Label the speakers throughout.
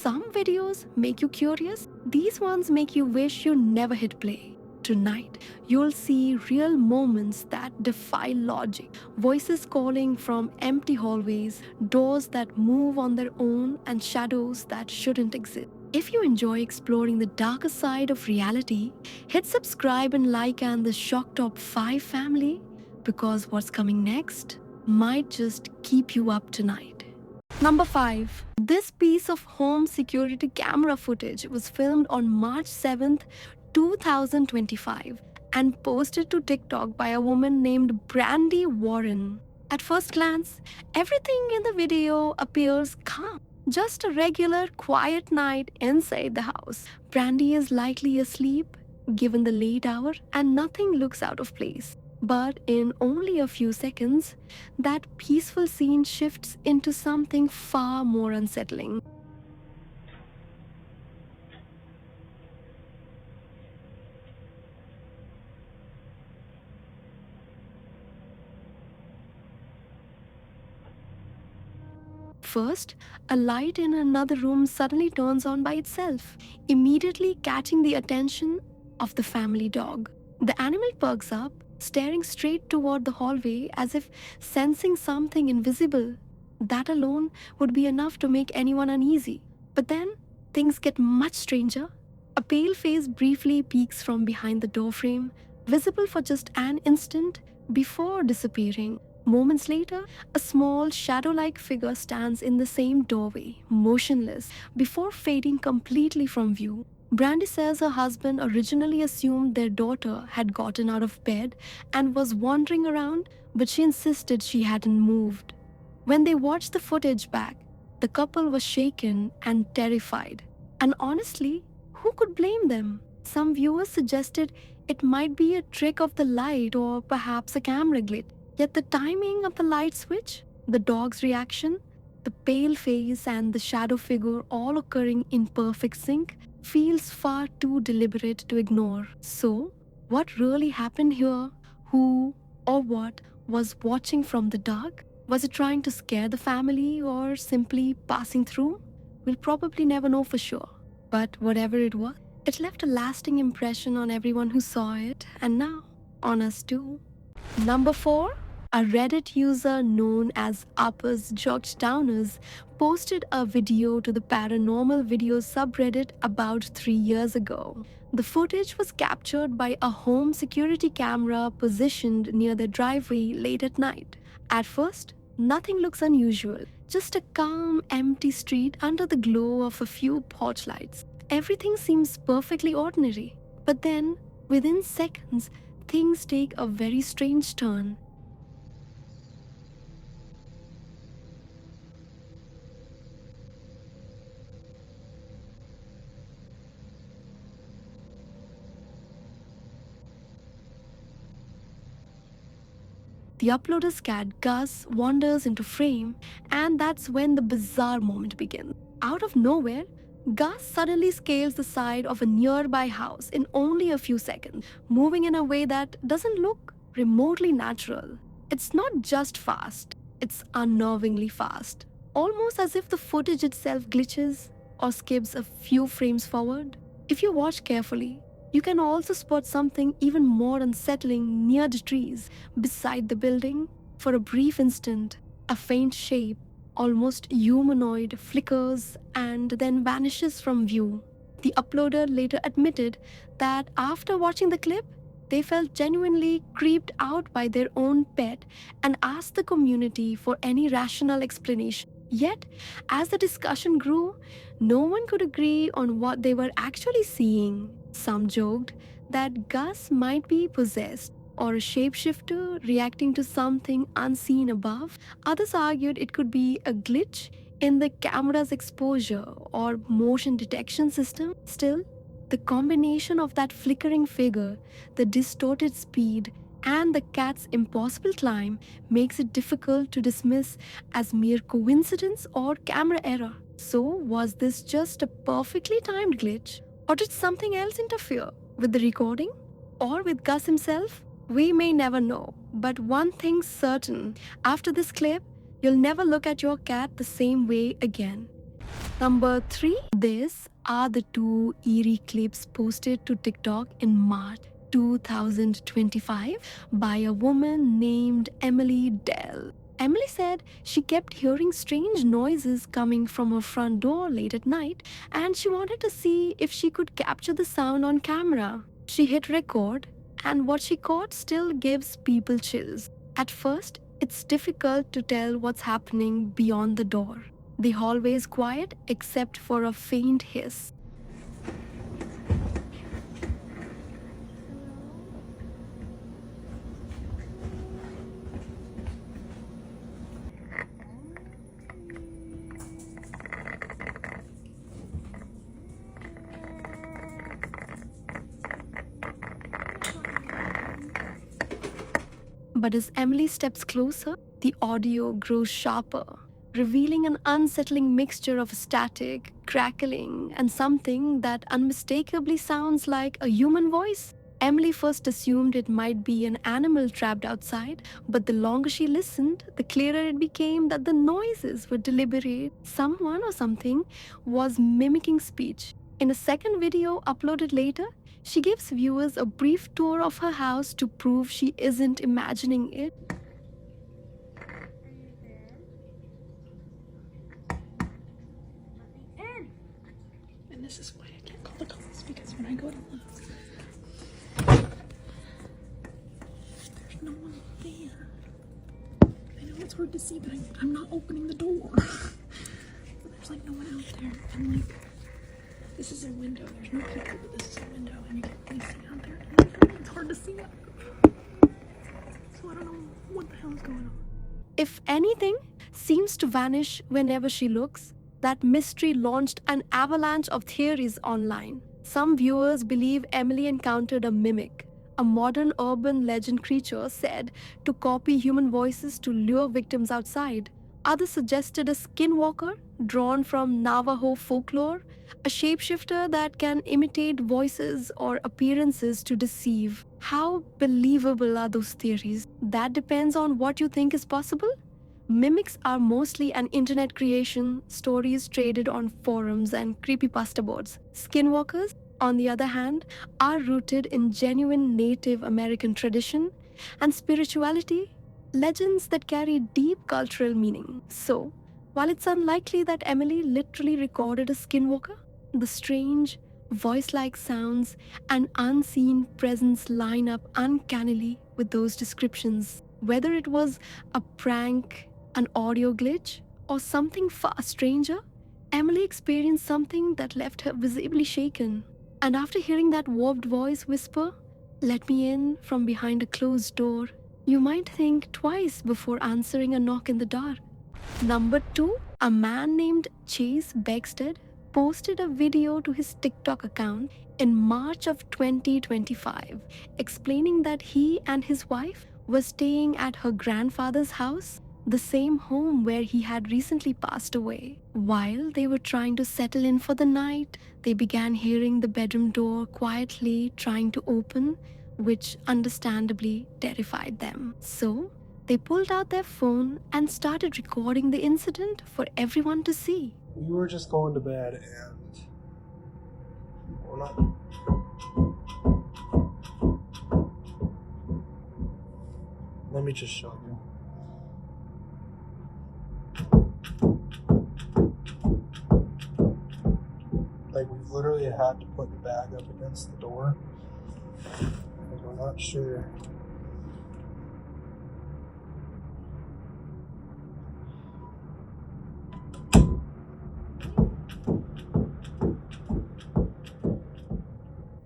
Speaker 1: some videos make you curious, these ones make you wish you never hit play. Tonight, you'll see real moments that defy logic, voices calling from empty hallways, doors that move on their own, and shadows that shouldn't exist. If you enjoy exploring the darker side of reality, hit subscribe and like and the Shock Top 5 family, because what's coming next might just keep you up tonight. Number 5. This piece of home security camera footage was filmed on March 7th, 2025 and posted to TikTok by a woman named Brandy Warren. At first glance, everything in the video appears calm. Just a regular, quiet night inside the house. Brandy is likely asleep, given the late hour, and nothing looks out of place. But in only a few seconds, that peaceful scene shifts into something far more unsettling. First, a light in another room suddenly turns on by itself, immediately catching the attention of the family dog. The animal perks up, staring straight toward the hallway as if sensing something invisible. That alone would be enough to make anyone uneasy. But then, things get much stranger. A pale face briefly peeks from behind the doorframe, visible for just an instant before disappearing. Moments later, a small shadow-like figure stands in the same doorway, motionless, before fading completely from view. Brandy says her husband originally assumed their daughter had gotten out of bed and was wandering around, but she insisted she hadn't moved. When they watched the footage back, the couple was shaken and terrified. And honestly, who could blame them? Some viewers suggested it might be a trick of the light or perhaps a camera glitch. Yet the timing of the light switch, the dog's reaction, the pale face and the shadow figure all occurring in perfect sync feels far too deliberate to ignore. So, what really happened here? Who or what was watching from the dark? Was it trying to scare the family or simply passing through? We'll probably never know for sure. But whatever it was, it left a lasting impression on everyone who saw it, and now on us too. Number 4. A Reddit user known as Uppers Georgetowners posted a video to the paranormal videos subreddit about 3 years ago. The footage was captured by a home security camera positioned near the driveway late at night. At first, nothing looks unusual, just a calm, empty street under the glow of a few porch lights. Everything seems perfectly ordinary. But then, within seconds, things take a very strange turn. The uploader's cat Gus wanders into frame, and that's when the bizarre moment begins. Out of nowhere, Gus suddenly scales the side of a nearby house in only a few seconds, moving in a way that doesn't look remotely natural. It's not just fast, it's unnervingly fast, almost as if the footage itself glitches or skips a few frames forward. If you watch carefully, you can also spot something even more unsettling near the trees beside the building. For a brief instant, a faint shape, almost humanoid, flickers and then vanishes from view. The uploader later admitted that after watching the clip, they felt genuinely creeped out by their own pet and asked the community for any rational explanation. Yet, as the discussion grew, no one could agree on what they were actually seeing. Some joked that Gus might be possessed or a shapeshifter reacting to something unseen above. Others argued it could be a glitch in the camera's exposure or motion detection system. Still, the combination of that flickering figure, the distorted speed, and the cat's impossible climb makes it difficult to dismiss as mere coincidence or camera error. So, was this just a perfectly timed glitch? Or did something else interfere with the recording? Or with Gus himself? We may never know. But one thing's certain, after this clip, you'll never look at your cat the same way again. Number 3. These are the two eerie clips posted to TikTok in March 2025 by a woman named Emily Dell. Emily said she kept hearing strange noises coming from her front door late at night and she wanted to see if she could capture the sound on camera. She hit record, and what she caught still gives people chills. At first, it's difficult to tell what's happening beyond the door. The hallway is quiet except for a faint hiss. But as Emily steps closer, the audio grows sharper, revealing an unsettling mixture of static, crackling, and something that unmistakably sounds like a human voice. Emily first assumed it might be an animal trapped outside, but the longer she listened, the clearer it became that the noises were deliberate. Someone or something was mimicking speech. In a second video uploaded later, she gives viewers a brief tour of her house to prove she isn't imagining it.
Speaker 2: And this is why I can't call the cops, because when I go to look, there's no one there. I know it's hard to see, but I'm not opening the door. There's like no one out there, and like this is a window. There's no people, but this is a window, and you can really see out there. And it's hard to see. So I don't know what the hell is going on.
Speaker 1: If anything seems to vanish whenever she looks, that mystery launched an avalanche of theories online. Some viewers believe Emily encountered a mimic, a modern urban legend creature said to copy human voices to lure victims outside. Others suggested a skinwalker drawn from Navajo folklore, a shapeshifter that can imitate voices or appearances to deceive. How believable are those theories? That depends on what you think is possible. Mimics are mostly an internet creation, stories traded on forums and creepypasta boards. Skinwalkers, on the other hand, are rooted in genuine Native American tradition and spirituality, legends that carry deep cultural meaning. So, while it's unlikely that Emily literally recorded a skinwalker, the strange, voice-like sounds and unseen presence line up uncannily with those descriptions. Whether it was a prank, an audio glitch, or something far stranger, Emily experienced something that left her visibly shaken. And after hearing that warped voice whisper, "Let me in," from behind a closed door, you might think twice before answering a knock in the dark. Number 2, a man named Chase Beckstead posted a video to his TikTok account in March of 2025, explaining that he and his wife were staying at her grandfather's house, the same home where he had recently passed away. While they were trying to settle in for the night, they began hearing the bedroom door quietly trying to open, which understandably terrified them. So, they pulled out their phone and started recording the incident for everyone to see.
Speaker 3: We were just going to bed and we're not. Let me just show you. Like, we've literally had to put the bag up against the door because we're not sure.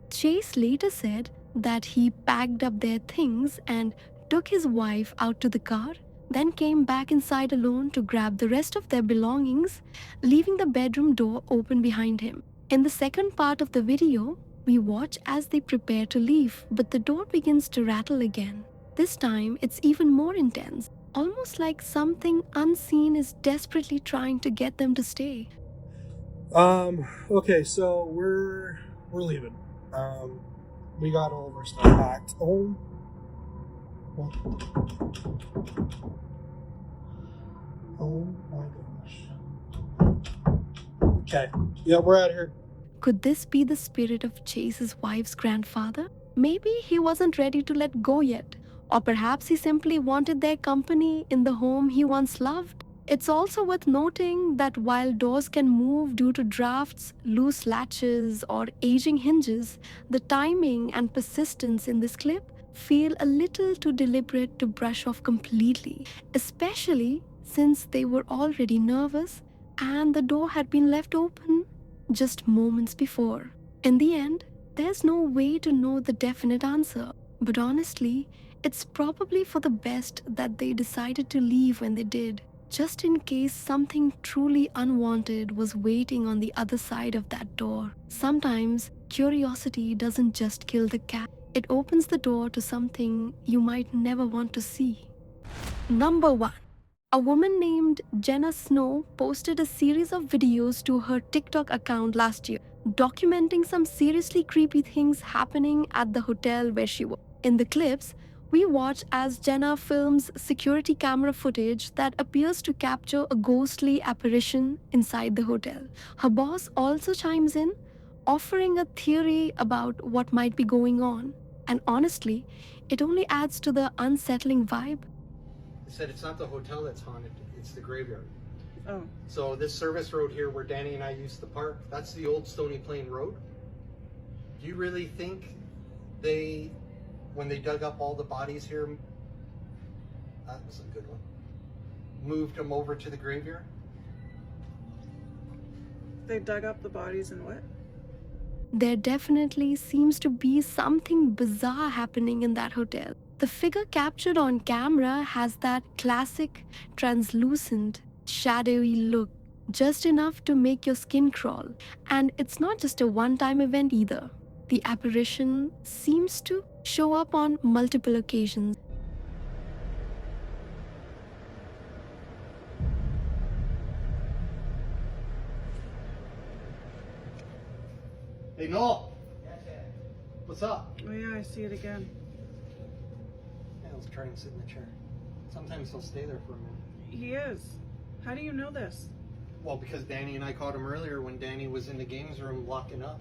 Speaker 1: Chase later said that he packed up their things and took his wife out to the car, then came back inside alone to grab the rest of their belongings, leaving the bedroom door open behind him. In the second part of the video, we watch as they prepare to leave, but the door begins to rattle again. This time, it's even more intense, almost like something unseen is desperately trying to get them to stay.
Speaker 3: Okay, so we're leaving. We got all of our stuff packed. Oh my gosh. Okay. Yeah, we're out here.
Speaker 1: Could this be the spirit of Chase's wife's grandfather? Maybe he wasn't ready to let go yet. Or perhaps he simply wanted their company in the home he once loved. It's also worth noting that while doors can move due to drafts, loose latches, or aging hinges, the timing and persistence in this clip feel a little too deliberate to brush off completely, especially since they were already nervous and the door had been left open just moments before. In the end, there's no way to know the definite answer, but honestly, it's probably for the best that they decided to leave when they did, just in case something truly unwanted was waiting on the other side of that door. Sometimes, curiosity doesn't just kill the cat, it opens the door to something you might never want to see. Number 1. A woman named Jenna Snow posted a series of videos to her TikTok account last year, documenting some seriously creepy things happening at the hotel where she was. In the clips, we watch as Jenna films security camera footage that appears to capture a ghostly apparition inside the hotel. Her boss also chimes in, offering a theory about what might be going on. And honestly, it only adds to the unsettling vibe.
Speaker 4: Said it's not the hotel that's haunted, it's the graveyard.
Speaker 2: Oh.
Speaker 4: So this service road here where Danny and I used to park, that's the old Stony Plain Road. Do you really think when they dug up all the bodies here, that was a good one, moved them over to the graveyard?
Speaker 2: They dug up the bodies and what?
Speaker 1: There definitely seems to be something bizarre happening in that hotel. The figure captured on camera has that classic, translucent, shadowy look, just enough to make your skin crawl. And it's not just a one-time event either. The apparition seems to show up on multiple occasions.
Speaker 4: Hey Noel! What's up?
Speaker 2: Oh yeah, I see it again.
Speaker 4: Yeah, let's try and sit in the chair. Sometimes he'll stay there for a minute.
Speaker 2: He is. How do you know this?
Speaker 4: Well, because Danny and I caught him earlier when Danny was in the games room locking up.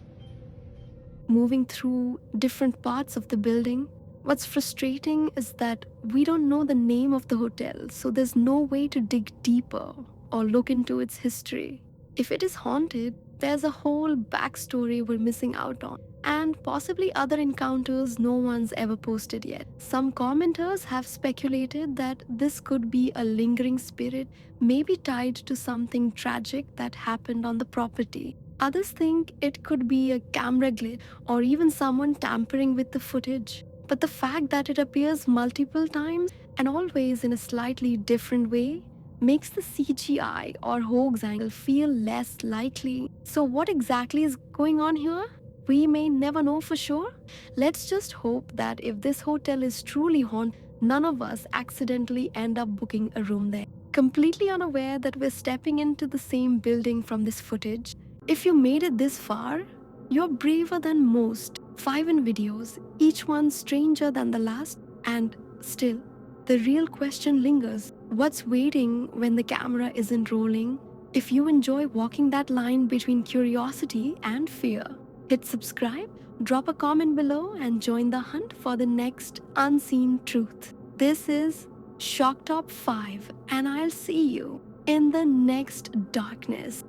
Speaker 1: Moving through different parts of the building, what's frustrating is that we don't know the name of the hotel, so there's no way to dig deeper or look into its history. If it is haunted, there's a whole backstory we're missing out on, and possibly other encounters no one's ever posted yet. Some commenters have speculated that this could be a lingering spirit, maybe tied to something tragic that happened on the property. Others think it could be a camera glitch or even someone tampering with the footage. But the fact that it appears multiple times and always in a slightly different way makes the CGI or hoax angle feel less likely. So what exactly is going on here? We may never know for sure. Let's just hope that if this hotel is truly haunted, none of us accidentally end up booking a room there, completely unaware that we're stepping into the same building from this footage. If you made it this far, you're braver than most. 5 in videos, each one stranger than the last, and still, the real question lingers. What's waiting when the camera isn't rolling? If you enjoy walking that line between curiosity and fear, hit subscribe, drop a comment below, and join the hunt for the next unseen truth. This is Shock Top 5, and I'll see you in the next darkness.